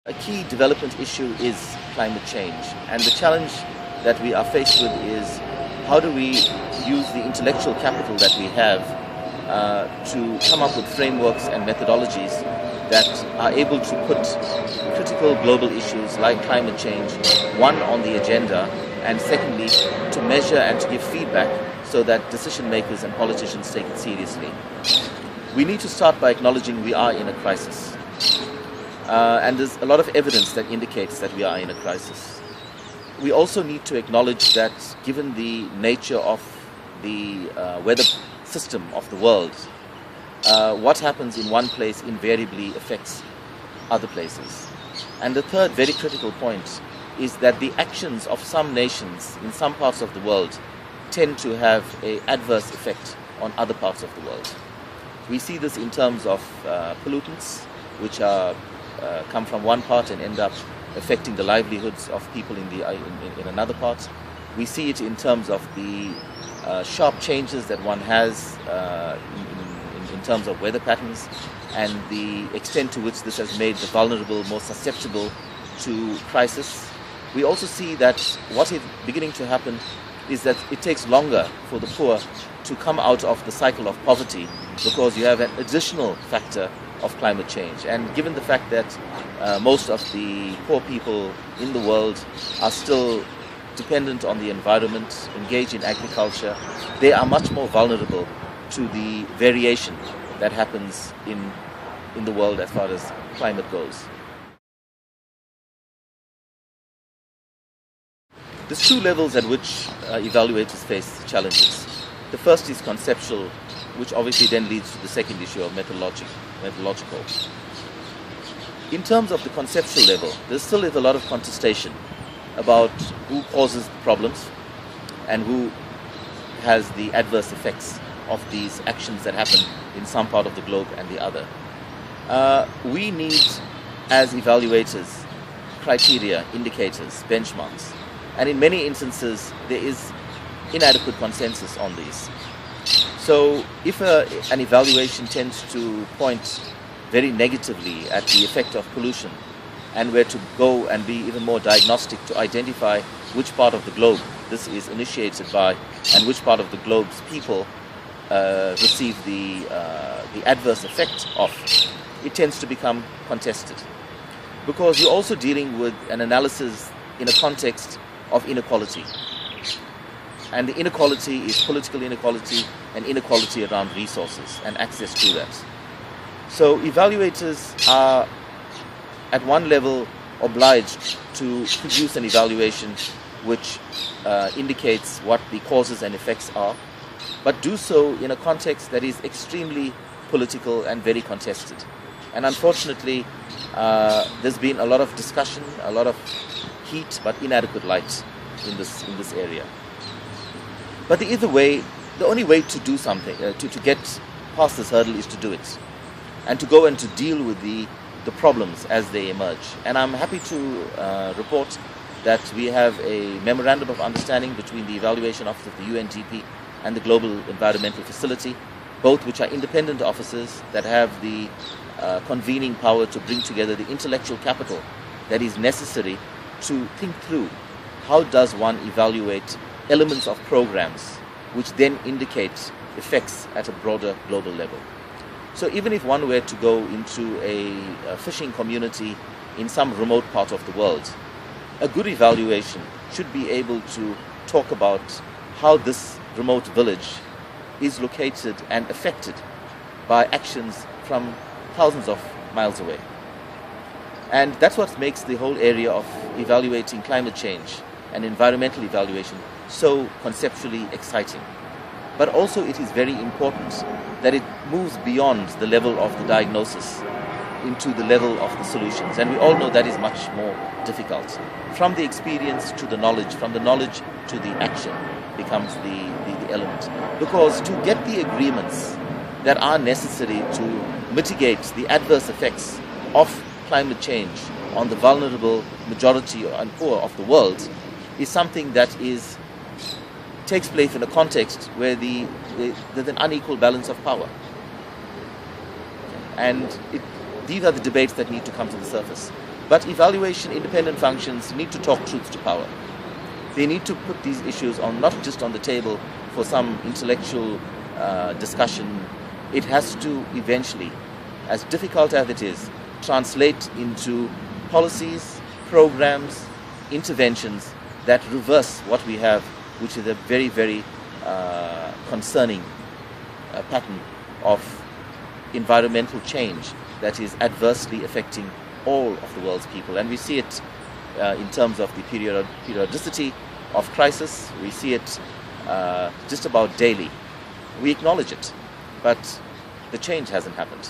A key development issue is climate change, and the challenge that we are faced with is how do we use the intellectual capital that we have to come up with frameworks and methodologies that are able to put critical global issues like climate change, one, on the agenda, and secondly, to measure and to give feedback so that decision makers and politicians take it seriously. We need to start by acknowledging we are in a crisis. And there's a lot of evidence that indicates that we are in a crisis. We also need to acknowledge that given the nature of the weather system of the world, what happens in one place invariably affects other places. And the third very critical point is that the actions of some nations in some parts of the world tend to have an adverse effect on other parts of the world. We see this in terms of pollutants, which come from one part and end up affecting the livelihoods of people in another part. We see it in terms of the sharp changes that one has in terms of weather patterns and the extent to which this has made the vulnerable more susceptible to crisis. We also see that what is beginning to happen is that it takes longer for the poor to come out of the cycle of poverty because you have an additional factor of climate change. And given the fact that most of the poor people in the world are still dependent on the environment, engaged in agriculture, they are much more vulnerable to the variation that happens in the world as far as climate goes. There's two levels at which evaluators face challenges. The first is conceptual, which obviously then leads to the second issue of methodological. In terms of the conceptual level, there still is a lot of contestation about who causes problems and who has the adverse effects of these actions that happen in some part of the globe and the other. We need, as evaluators, criteria, indicators, benchmarks, and in many instances there is inadequate consensus on these. So if an evaluation tends to point very negatively at the effect of pollution and were to go and be even more diagnostic to identify which part of the globe this is initiated by and which part of the globe's people receive the adverse effect of, it tends to become contested. Because you're also dealing with an analysis in a context of inequality. And the inequality is political inequality and inequality around resources and access to that. So evaluators are at one level obliged to produce an evaluation which indicates what the causes and effects are, but do so in a context that is extremely political and very contested. And unfortunately, there's been a lot of discussion, a lot of heat, but inadequate light in this area. But the only way to do something, to get past this hurdle, is to do it, and to go and to deal with the problems as they emerge. And I'm happy to report that we have a memorandum of understanding between the Evaluation Office of the UNDP and the Global Environmental Facility, both which are independent offices that have the convening power to bring together the intellectual capital that is necessary to think through how does one evaluate elements of programs which then indicate effects at a broader global level. So even if one were to go into a fishing community in some remote part of the world, a good evaluation should be able to talk about how this remote village is located and affected by actions from thousands of miles away. And that's what makes the whole area of evaluating climate change and environmental evaluation so conceptually exciting. But also it is very important that it moves beyond the level of the diagnosis into the level of the solutions. And we all know that is much more difficult. From the experience to the knowledge, from the knowledge to the action becomes the element. Because to get the agreements that are necessary to mitigate the adverse effects of climate change on the vulnerable majority and poor of the world is something that takes place in a context where there's an unequal balance of power. And these are the debates that need to come to the surface. But evaluation independent functions need to talk truth to power. They need to put these issues on, not just on the table for some intellectual discussion. It has to eventually, as difficult as it is, translate into policies, programs, interventions that reverse what we have, which is a very, very concerning pattern of environmental change that is adversely affecting all of the world's people. And we see it in terms of the periodicity of crisis. We see it just about daily. We acknowledge it, but the change hasn't happened.